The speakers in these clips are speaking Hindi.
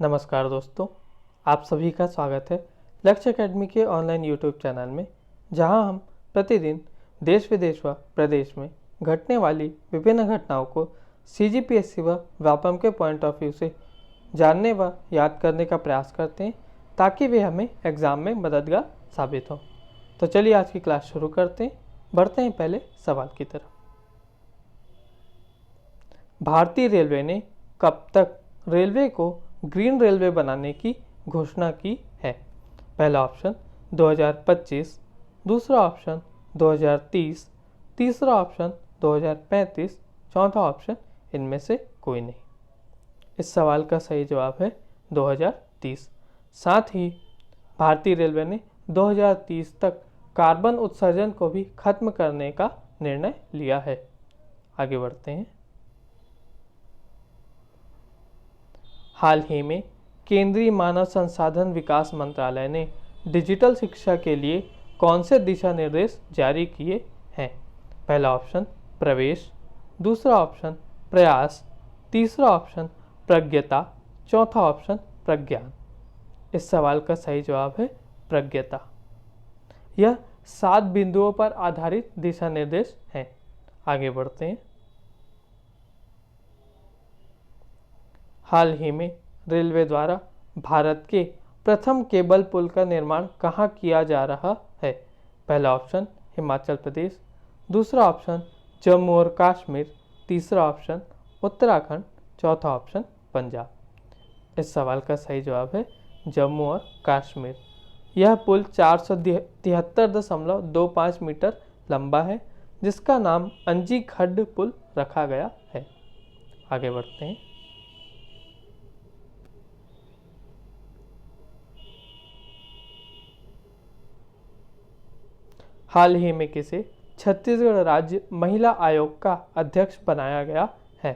नमस्कार दोस्तों, आप सभी का स्वागत है लक्ष्य एकेडमी के ऑनलाइन यूट्यूब चैनल में, जहां हम प्रतिदिन देश विदेश व प्रदेश में घटने वाली विभिन्न घटनाओं को सीजीपीएससी व व्यापम के पॉइंट ऑफ व्यू से जानने व याद करने का प्रयास करते हैं, ताकि वे हमें एग्ज़ाम में मददगार साबित हों। तो चलिए आज की क्लास शुरू करते हैं। बढ़ते हैं पहले सवाल की तरफ। भारतीय रेलवे ने कब तक रेलवे को ग्रीन रेलवे बनाने की घोषणा की है? पहला ऑप्शन 2025, दूसरा ऑप्शन 2030, तीसरा ऑप्शन 2035, चौथा ऑप्शन इनमें से कोई नहीं। इस सवाल का सही जवाब है 2030। साथ ही भारतीय रेलवे ने 2030 तक कार्बन उत्सर्जन को भी खत्म करने का निर्णय लिया है। आगे बढ़ते हैं। हाल ही में केंद्रीय मानव संसाधन विकास मंत्रालय ने डिजिटल शिक्षा के लिए कौन से दिशा निर्देश जारी किए हैं? पहला ऑप्शन प्रवेश, दूसरा ऑप्शन प्रयास, तीसरा ऑप्शन प्रज्ञता, चौथा ऑप्शन प्रज्ञान। इस सवाल का सही जवाब है प्रज्ञता। यह 7 बिंदुओं पर आधारित दिशा निर्देश हैं। आगे बढ़ते हैं। हाल ही में रेलवे द्वारा भारत के प्रथम केबल पुल का निर्माण कहाँ किया जा रहा है? पहला ऑप्शन हिमाचल प्रदेश, दूसरा ऑप्शन जम्मू और कश्मीर, तीसरा ऑप्शन उत्तराखंड, चौथा ऑप्शन पंजाब। इस सवाल का सही जवाब है जम्मू और कश्मीर। यह पुल 473.25 मीटर लंबा है, जिसका नाम अंजी खड्ड पुल रखा गया है। आगे बढ़ते हैं। हाल ही में किसे छत्तीसगढ़ राज्य महिला आयोग का अध्यक्ष बनाया गया है?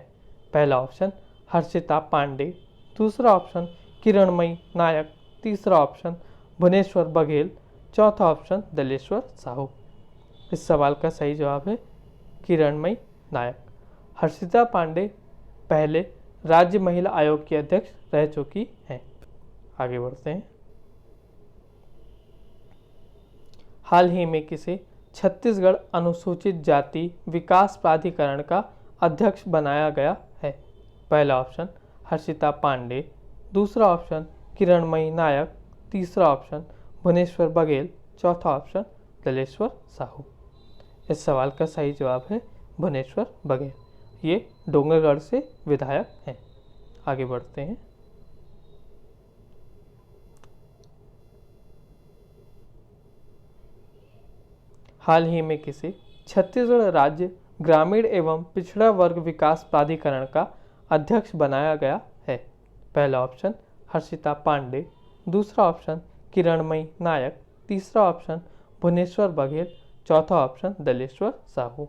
पहला ऑप्शन हर्षिता पांडे, दूसरा ऑप्शन किरणमयी नायक, तीसरा ऑप्शन भुवनेश्वर बघेल, चौथा ऑप्शन दलेश्वर साहू। इस सवाल का सही जवाब है किरणमयी नायक। हर्षिता पांडे पहले राज्य महिला आयोग की अध्यक्ष रह चुकी हैं। आगे बढ़ते हैं। हाल ही में किसे छत्तीसगढ़ अनुसूचित जाति विकास प्राधिकरण का अध्यक्ष बनाया गया है? पहला ऑप्शन हर्षिता पांडे, दूसरा ऑप्शन किरणमयी नायक, तीसरा ऑप्शन भुवनेश्वर बघेल, चौथा ऑप्शन दलेश्वर साहू। इस सवाल का सही जवाब है भुवनेश्वर बघेल। ये डोंगरगढ़ से विधायक हैं। आगे बढ़ते हैं। हाल ही में किसे छत्तीसगढ़ राज्य ग्रामीण एवं पिछड़ा वर्ग विकास प्राधिकरण का अध्यक्ष बनाया गया है? पहला ऑप्शन हर्षिता पांडे, दूसरा ऑप्शन किरणमयी नायक, तीसरा ऑप्शन भुवनेश्वर बघेल, चौथा ऑप्शन दलेश्वर साहू।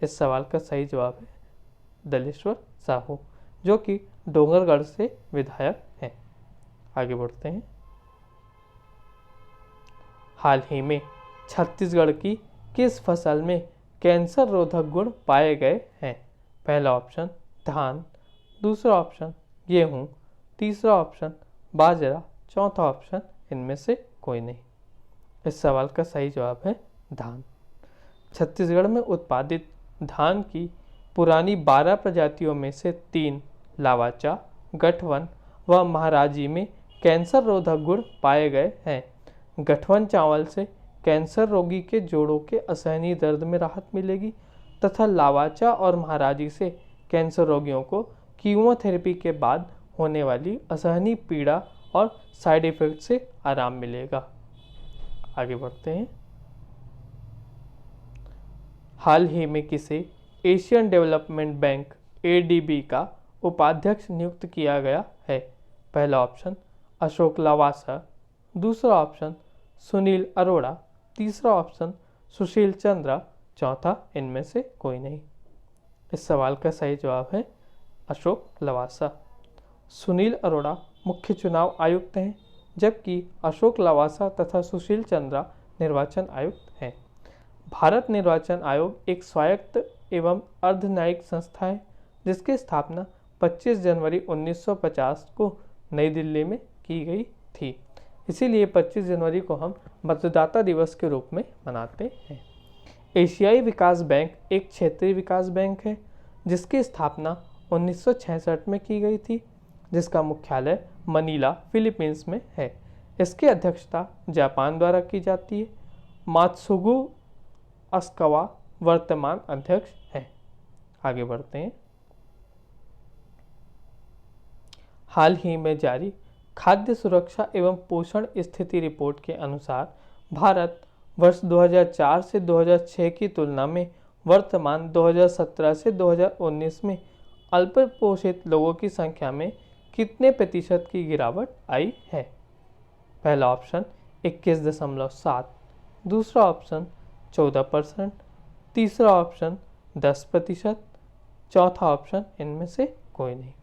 इस सवाल का सही जवाब है दलेश्वर साहू, जो कि डोंगरगढ़ से विधायक हैं। आगे बढ़ते हैं। हाल ही में छत्तीसगढ़ की किस फसल में कैंसर रोधक गुण पाए गए हैं? पहला ऑप्शन धान, दूसरा ऑप्शन गेहूं, तीसरा ऑप्शन बाजरा, चौथा ऑप्शन इनमें से कोई नहीं। इस सवाल का सही जवाब है धान। छत्तीसगढ़ में उत्पादित धान की पुरानी 12 प्रजातियों में से 3 लावाचा, गठवन व महाराजी में कैंसर रोधक गुण पाए गए हैं। गठवन चावल से कैंसर रोगी के जोड़ों के असहनीय दर्द में राहत मिलेगी तथा लावाचा और महाराजी से कैंसर रोगियों को कीमोथेरेपी के बाद होने वाली असहनीय पीड़ा और साइड इफेक्ट से आराम मिलेगा। आगे बढ़ते हैं। हाल ही में किसे एशियन डेवलपमेंट बैंक ADB का उपाध्यक्ष नियुक्त किया गया है? पहला ऑप्शन अशोक लवासा, दूसरा ऑप्शन सुनील अरोड़ा, तीसरा ऑप्शन सुशील चंद्रा, चौथा इनमें से कोई नहीं। इस सवाल का सही जवाब है अशोक लवासा। सुनील अरोड़ा मुख्य चुनाव आयुक्त हैं, जबकि अशोक लवासा तथा सुशील चंद्रा निर्वाचन आयुक्त हैं। भारत निर्वाचन आयोग एक स्वायत्त एवं अर्धन्यायिक संस्था है, जिसकी स्थापना 25 जनवरी 1950 को नई दिल्ली में की गई थी। इसीलिए 25 जनवरी को हम मतदाता दिवस के रूप में मनाते हैं। एशियाई विकास बैंक एक क्षेत्रीय विकास बैंक है जिसकी स्थापना 1966 में की गई थी, जिसका मुख्यालय मनीला, फिलीपींस में है। इसकी अध्यक्षता जापान द्वारा की जाती है। मात्सुगु अस्कावा वर्तमान अध्यक्ष हैं। आगे बढ़ते हैं। हाल ही में जारी खाद्य सुरक्षा एवं पोषण स्थिति रिपोर्ट के अनुसार भारत वर्ष 2004 से 2006 की तुलना में वर्तमान 2017 से 2019 में अल्पपोषित लोगों की संख्या में कितने प्रतिशत की गिरावट आई है? पहला ऑप्शन 21.7, दूसरा ऑप्शन 14%, तीसरा ऑप्शन 10%, चौथा ऑप्शन इनमें से कोई नहीं।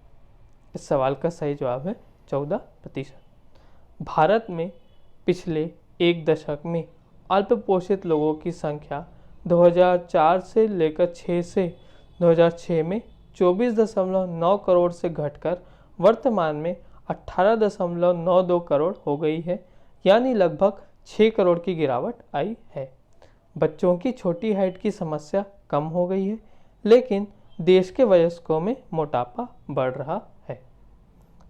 इस सवाल का सही जवाब है 14%। भारत में पिछले एक दशक में अल्पपोषित लोगों की संख्या 2004 से लेकर 6 से 2006 में 24.9 करोड़ से घटकर वर्तमान में 18.92 करोड़ हो गई है, यानी लगभग 6 करोड़ की गिरावट आई है। बच्चों की छोटी हाइट की समस्या कम हो गई है, लेकिन देश के वयस्कों में मोटापा बढ़ रहा है।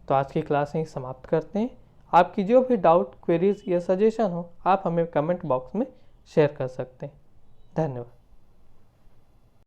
तो आज की क्लास यहीं समाप्त करते हैं। आपकी जो भी डाउट, क्वेरीज या सजेशन हो, आप हमें कमेंट बॉक्स में शेयर कर सकते हैं। धन्यवाद।